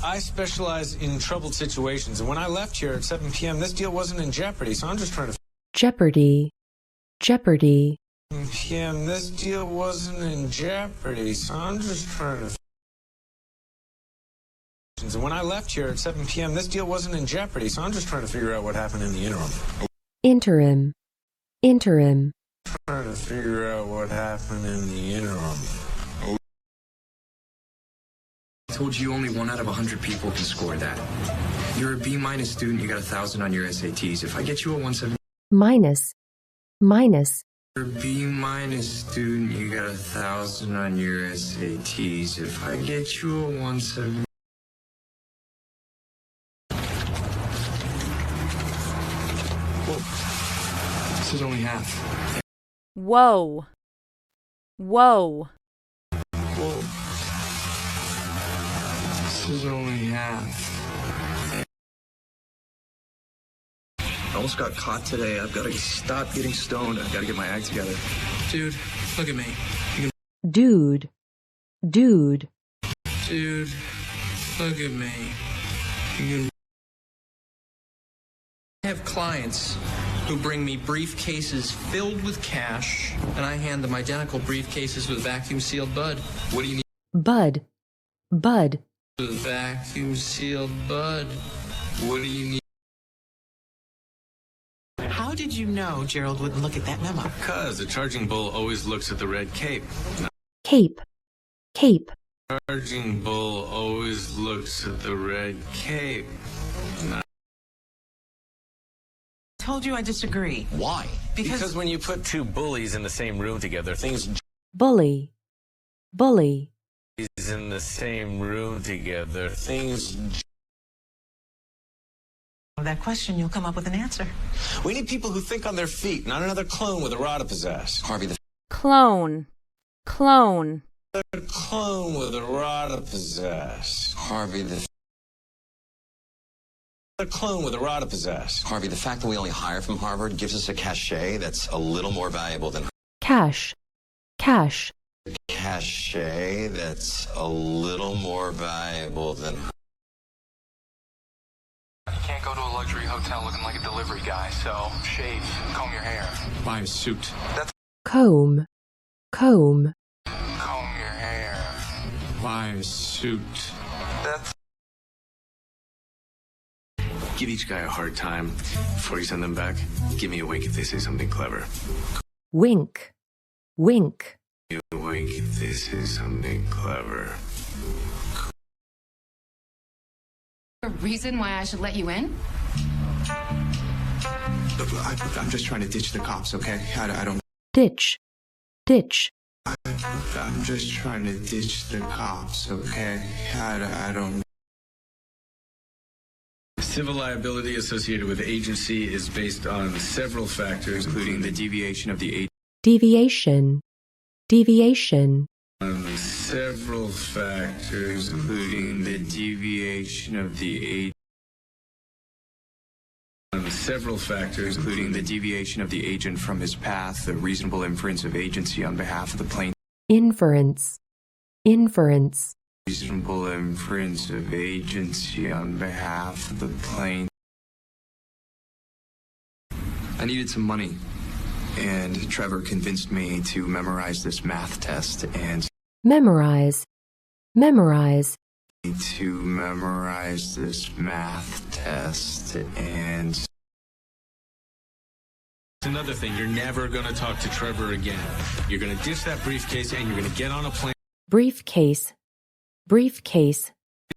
I specialize in troubled situations, and when I left here at 7 p.m., this deal wasn't in jeopardy, so I'm just trying to... Jeopardy. Jeopardy. 7 p.m., this deal wasn't in jeopardy, so I'm just trying to... And when I left here at 7 p.m., this deal wasn't in jeopardy, so I'm just trying to figure out what happened in the interim. Interim. Interim. Trying to figure out what happened in the interim. I told you only 1 out of 100 people can score that. You're a B- student, you got 1,000 on your SATs. If I get you a 170... Minus. Minus. You're a B- student, you got 1,000 on your SATs. If I get you a 170... Whoa. This is only half. Whoa. Whoa. Whoa. This is only half. I almost got caught today. I've got to stop getting stoned. I've got to get my act together. Dude, look at me. Dude. Dude. Dude, look at me. I have clients who bring me briefcases filled with cash, and I hand them identical briefcases with vacuum-sealed bud. What do you need? Bud. Bud. With vacuum-sealed bud. What do you need? How did you know Gerald wouldn't look at that memo? Because the charging bull always looks at the red cape. Cape. Cape. Charging bull always looks at the red cape. Told you I disagree. Why? Because when you put two bullies in the same room together, things... Bully. Bully. In the same room together, things... That question, you'll come up with an answer. We need people who think on their feet, not another clone with a rod to possess. Harvey, the Clone. Clone. A clone with a rod to possess. Harvey, A clone with a rod to possess. Harvey, the fact that we only hire from Harvard gives us a cachet that's a little more valuable than... Cash. Cash. Cachet that's a little more valuable than... You can't go to a luxury hotel looking like a delivery guy, so shave, comb your hair. Buy a suit. That's Comb. Comb. comb your hair. Buy a suit. That's Give each guy a hard time before you send them back. Give me a wink if they say something clever. Wink. Wink. Give me a wink if they say something clever. A reason why I should let you in? Look, I'm just trying to ditch the cops, okay? I don't... Ditch. Ditch. I'm just trying to ditch the cops, okay? I don't... Civil liability associated with agency is based on several factors, Including the deviation of the Deviation. Deviation. on several factors, including the deviation of the on several factors, including the deviation of the agent from his path, the reasonable inference of agency on behalf of the plaintiff. Inference. Inference. Reasonable inference of agency on behalf of the plaintiff. I needed some money, and Trevor convinced me to memorize this math test and Memorize. Memorize. to memorize this math test and another thing, you're never going to talk to Trevor again. You're going to ditch that briefcase and you're going to get on a plane. Briefcase. Briefcase.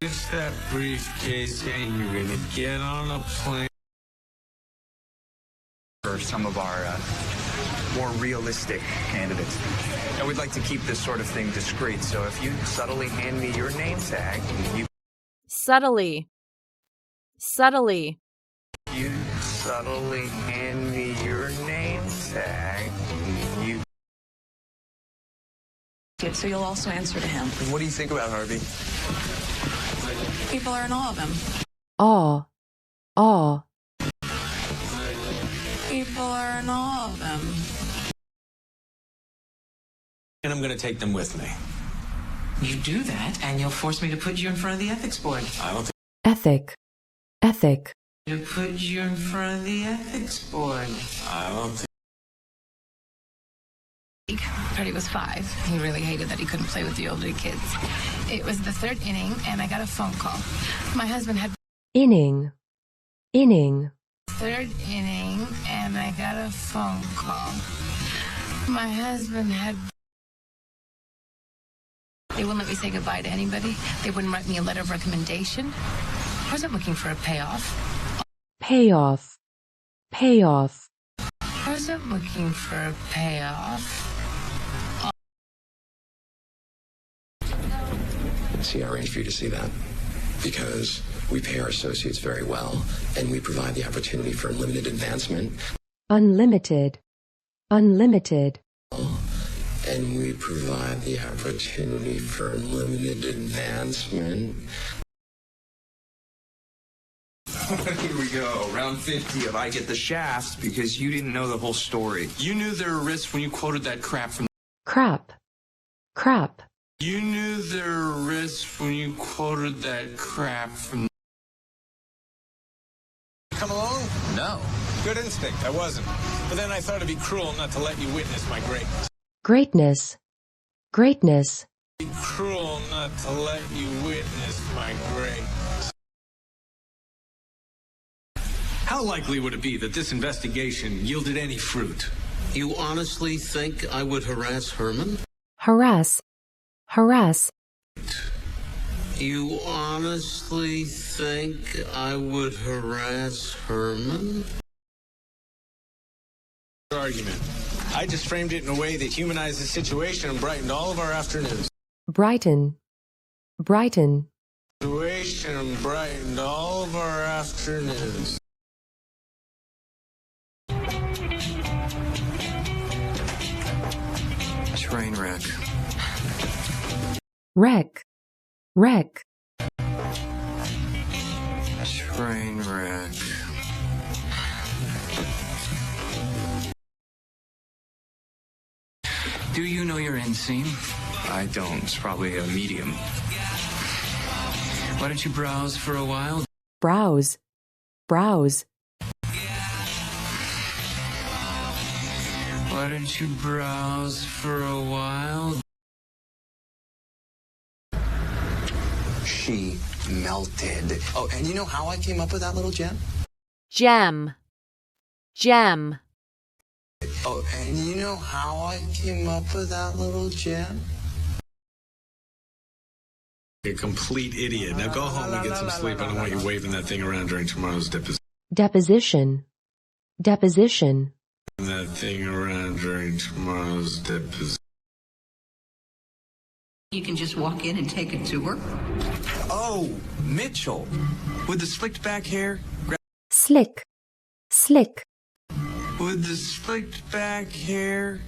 Ditch that briefcase and you're going to get on a plane. for some of our more realistic candidates. Now, we'd like to keep this sort of thing discreet, so if you subtly hand me your name tag, Subtly. Subtly. you subtly hand me your name tag, you... So you'll also answer to him. What do you think about Harvey? People are in awe of him. Awe. Awe. People are in awe of him. And I'm going to take them with me. You do that, and you'll force me to put you in front of the ethics board. I don't think. ethic, ethic, To put you in front of the ethics board. I don't think. Freddie was 5. He really hated that he couldn't play with the older kids. It was the 3rd inning, and I got a phone call. My husband had inning, inning, 3rd inning, and I got a phone call. My husband had... They wouldn't let me say goodbye to anybody. They wouldn't write me a letter of recommendation. I wasn't looking for a payoff. payoff, payoff, I wasn't looking for a payoff. See, I arranged for you to see that because we pay our associates very well and we provide the opportunity for unlimited advancement. unlimited, unlimited, And we provide the opportunity for unlimited advancement. Here we go. Round 50 of I Get the Shaft because you didn't know the whole story. You knew there were risks when you quoted that crap from... crap, crap, You knew there were risks when you quoted that crap from... Come along? No. Good instinct. I wasn't. But then I thought it'd be cruel not to let you witness my greatness. greatness, greatness, Be cruel not to let you witness my greatness. How likely would it be that this investigation yielded any fruit? You honestly think I would harass Herman? harass, harass, You honestly think I would harass Herman? Argument. I just framed it in a way that humanized the situation and brightened all of our afternoons. brighten, brighten, Situation and brightened all of our afternoons. Train wreck. wreck, wreck, Train wreck. Do you know your inseam? I don't. It's probably a medium. Why don't you browse for a while? browse, browse, Why don't you browse for a while? She melted. Oh, and you know how I came up with that little gem? gem, gem, Oh, and you know how I came up with that little gem? You're a complete idiot. Now go home and get some sleep. I don't want you waving that thing around during tomorrow's deposition. deposition, deposition, That thing around during tomorrow's deposition. You can just walk in and take a tour. Oh, Mitchell. With the slicked back hair. slick, slick, With the slicked back hair...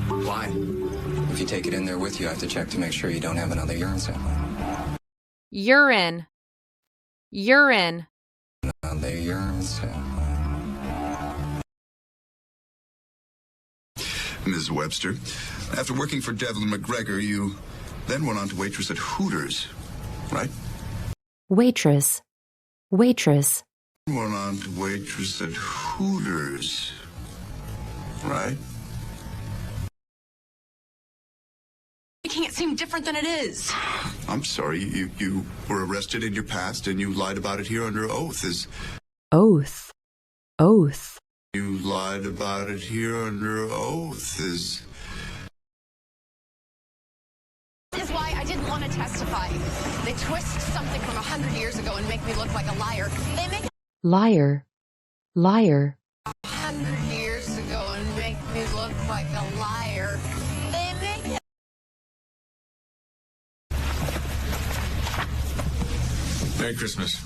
Why? If you take it in there with you, I have to check to make sure you don't have another urine sample. urine, urine, Another urine sample. Ms. Webster, after working for Devlin McGregor, you then went on to waitress at Hooters, right? waitress, waitress, Went on to waitress at Hooters, right? Making it seem different than it is. I'm sorry, you were arrested in your past and you lied about it here under oath. oath, oath, You lied about it here under oath. Is why I didn't want to testify. They twist something from 100 years ago and make me look like a liar. They make liar, liar, 100 years ago and make me look like a liar. They make it. Merry Christmas.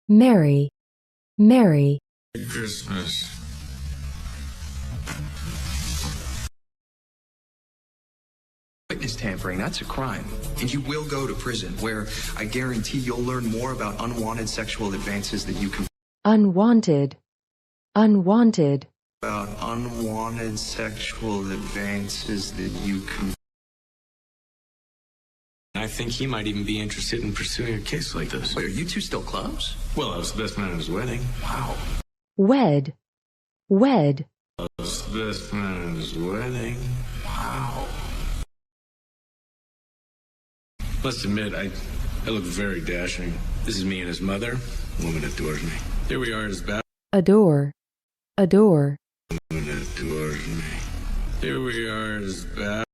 Merry, Merry, Merry Christmas. Witness tampering, that's a crime. And you will go to prison, where I guarantee you'll learn more about unwanted sexual advances that you can... unwanted, unwanted, about unwanted sexual advances that you can. I think he might even be interested in pursuing a case like this. Wait, are you two still close? Well, I was the best man at his wedding. Wow. wed, wed, I was the best man at his wedding. Wow. Must admit, I look very dashing. This is me and his mother. Woman adores me. Here we are at his bath. adore, adore. Woman adores me. Here we are at his bath.